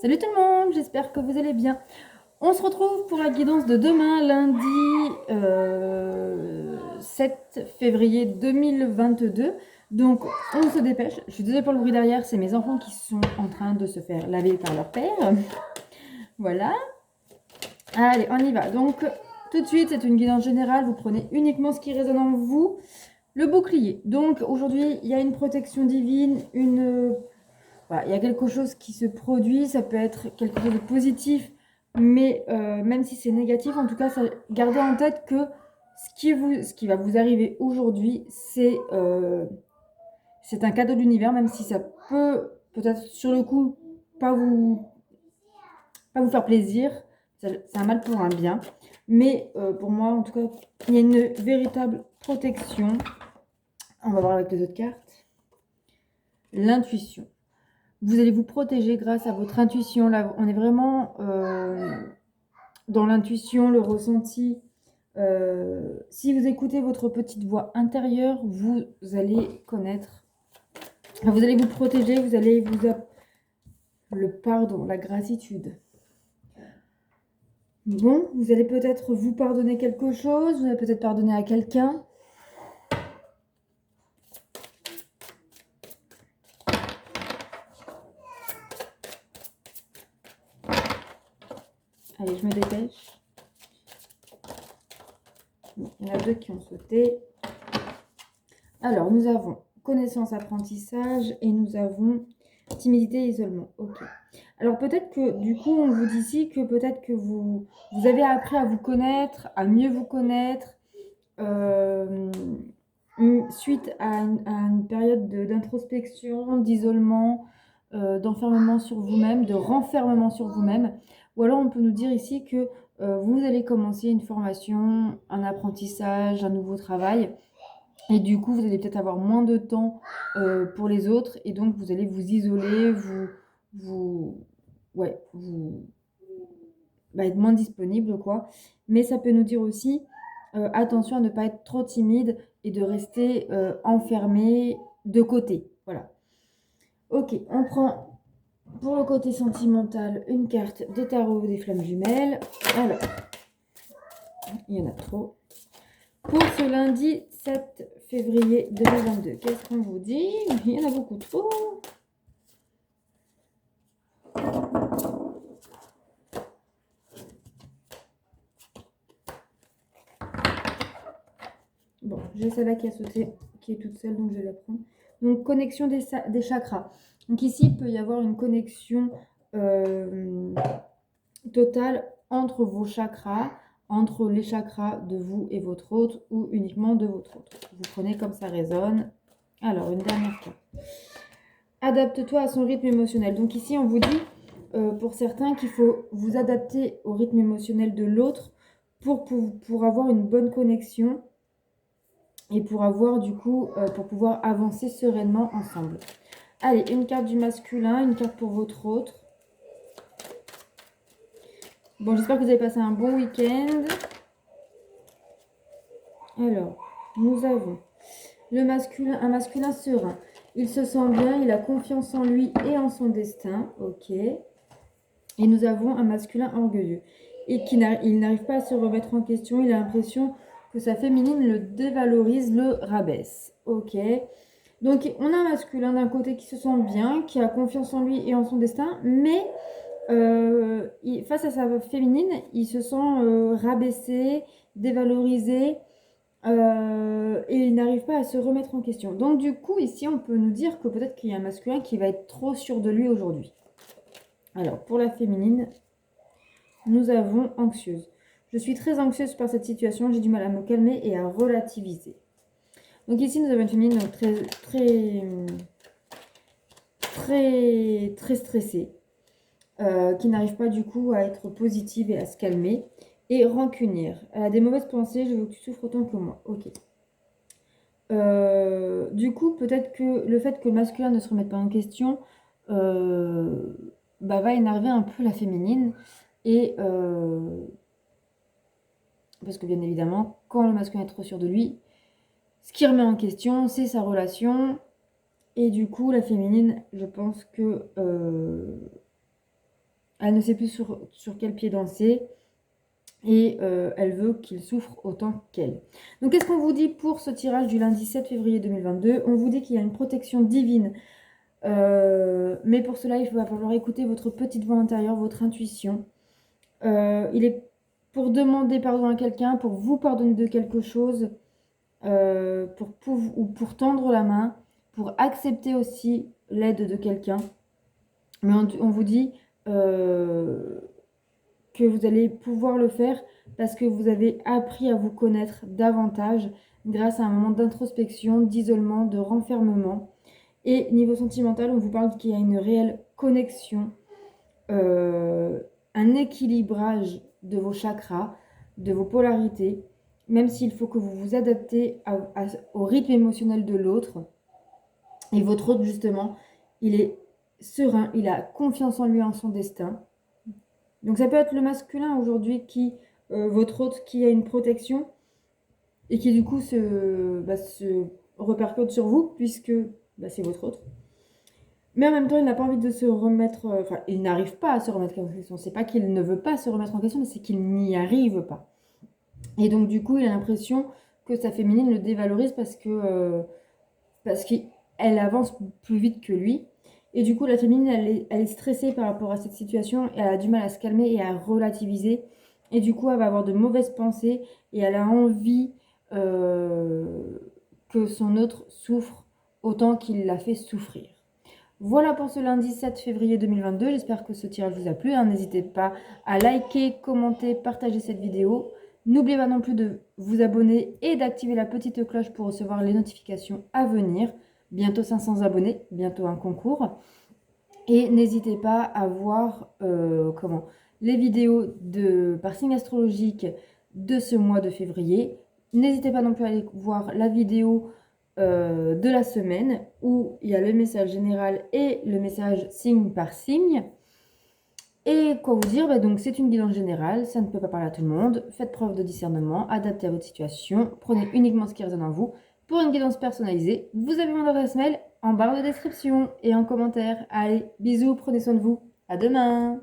Salut tout le monde, j'espère que vous allez bien. On se retrouve pour la guidance de demain, lundi 7 février 2022. Donc on se dépêche. Je suis désolée pour le bruit derrière, c'est mes enfants qui sont en train de se faire laver par leur père. Voilà. Allez, on y va. Donc tout de suite, c'est une guidance générale. Vous prenez uniquement ce qui résonne en vous. Le bouclier. Donc aujourd'hui, il y a une protection divine, voilà, il y a quelque chose qui se produit, ça peut être quelque chose de positif, mais même si c'est négatif, en tout cas, gardez en tête que ce qui va vous arriver aujourd'hui, c'est un cadeau de l'univers, même si ça peut peut-être sur le coup pas vous, pas vous faire plaisir, c'est un mal pour un bien, mais pour moi, en tout cas, il y a une véritable protection. On va voir avec les autres cartes. L'intuition. Vous allez vous protéger grâce à votre intuition. Là, on est vraiment dans l'intuition, le ressenti. Si vous écoutez votre petite voix intérieure, vous allez connaître, vous allez vous protéger, vous allez le pardon, la gratitude. Bon, vous allez peut-être vous pardonner quelque chose, vous allez peut-être pardonner à quelqu'un. Allez, je me dépêche. Bon, il y en a deux qui ont sauté. Alors, nous avons connaissance, apprentissage et nous avons timidité et isolement. Ok. Alors, peut-être que du coup, on vous dit ici que peut-être que vous avez appris à vous connaître, à mieux vous connaître, suite à une période d'introspection, d'isolement, d'enfermement sur vous-même, de renfermement sur vous-même. Ou alors, on peut nous dire ici que vous allez commencer une formation, un apprentissage, un nouveau travail. Et du coup, vous allez peut-être avoir moins de temps pour les autres. Et donc, vous allez vous isoler, être moins disponible, quoi. Mais ça peut nous dire aussi, attention à ne pas être trop timide et de rester enfermé de côté. Voilà. Ok, on prend pour le côté sentimental une carte des tarots des flammes jumelles. Alors, il y en a trop. Pour ce lundi 7 février 2022, qu'est-ce qu'on vous dit? Il y en a beaucoup trop. Bon, j'ai celle-là qui a sauté, qui est toute seule, donc je vais la prendre. Donc, connexion des chakras. Donc ici, il peut y avoir une connexion totale entre vos chakras, entre les chakras de vous et votre autre, ou uniquement de votre autre. Vous prenez comme ça résonne. Alors, une dernière carte. Adapte-toi à son rythme émotionnel. Donc ici, on vous dit, pour certains, qu'il faut vous adapter au rythme émotionnel de l'autre pour avoir une bonne connexion et pour avoir du coup, pour pouvoir avancer sereinement ensemble. Allez, une carte du masculin, une carte pour votre autre. Bon, j'espère que vous avez passé un bon week-end. Alors, nous avons le masculin, un masculin serein. Il se sent bien, il a confiance en lui et en son destin. Ok. Et nous avons un masculin orgueilleux et il n'arrive pas à se remettre en question. Il a l'impression que sa féminine le dévalorise, le rabaisse. Ok. Donc on a un masculin d'un côté qui se sent bien, qui a confiance en lui et en son destin, mais face à sa féminine, il se sent rabaissé, dévalorisé. Et il n'arrive pas à se remettre en question. Donc du coup, ici, on peut nous dire que peut-être qu'il y a un masculin qui va être trop sûr de lui aujourd'hui. Alors, pour la féminine, nous avons anxieuse. Je suis très anxieuse par cette situation, j'ai du mal à me calmer et à relativiser. Donc ici, nous avons une féminine donc très stressée, qui n'arrive pas du coup à être positive et à se calmer. Et rancunière. Elle a des mauvaises pensées, je veux que tu souffres autant que moi. Ok. Du coup, peut-être que le fait que le masculin ne se remette pas en question va énerver un peu la féminine. Et parce que bien évidemment, quand le masculin est trop sûr de lui, ce qui remet en question, c'est sa relation. Et du coup, la féminine, je pense que elle ne sait plus sur quel pied danser et elle veut qu'il souffre autant qu'elle. Donc qu'est-ce qu'on vous dit pour ce tirage du lundi 7 février 2022? On vous dit qu'il y a une protection divine, mais pour cela il va falloir écouter votre petite voix intérieure, votre intuition. Il est pour demander pardon à quelqu'un, pour vous pardonner de quelque chose, pour tendre la main, pour accepter aussi l'aide de quelqu'un. Mais on vous dit que vous allez pouvoir le faire parce que vous avez appris à vous connaître davantage grâce à un moment d'introspection, d'isolement, de renfermement. Et niveau sentimental, on vous parle qu'il y a une réelle connexion, un équilibrage de vos chakras, de vos polarités, même s'il faut que vous vous adaptez au rythme émotionnel de l'autre. Et votre autre, justement, il est serein, il a confiance en lui, en son destin. Donc ça peut être le masculin aujourd'hui votre autre qui a une protection et qui du coup se repercute sur vous puisque c'est votre autre. Mais en même temps, il n'a pas envie de se remettre, enfin, il n'arrive pas à se remettre en question. C'est pas qu'il ne veut pas se remettre en question, mais c'est qu'il n'y arrive pas. Et donc du coup, il a l'impression que sa féminine le dévalorise parce qu'elle avance plus vite que lui. Et du coup, la féminine, elle est stressée par rapport à cette situation et elle a du mal à se calmer et à relativiser. Et du coup, elle va avoir de mauvaises pensées et elle a envie que son autre souffre autant qu'il l'a fait souffrir. Voilà pour ce lundi 7 février 2022. J'espère que ce tirage vous a plu. N'hésitez pas à liker, commenter, partager cette vidéo. N'oubliez pas non plus de vous abonner et d'activer la petite cloche pour recevoir les notifications à venir. Bientôt 500 abonnés, bientôt un concours. Et n'hésitez pas à voir les vidéos par signe astrologique de ce mois de février. N'hésitez pas non plus à aller voir la vidéo de la semaine où il y a le message général et le message signe par signe. Et quoi vous dire, donc c'est une guidance générale, ça ne peut pas parler à tout le monde. Faites preuve de discernement, adaptez à votre situation, prenez uniquement ce qui résonne en vous. Pour une guidance personnalisée, vous avez mon adresse mail en barre de description et en commentaire. Allez, bisous, prenez soin de vous, à demain!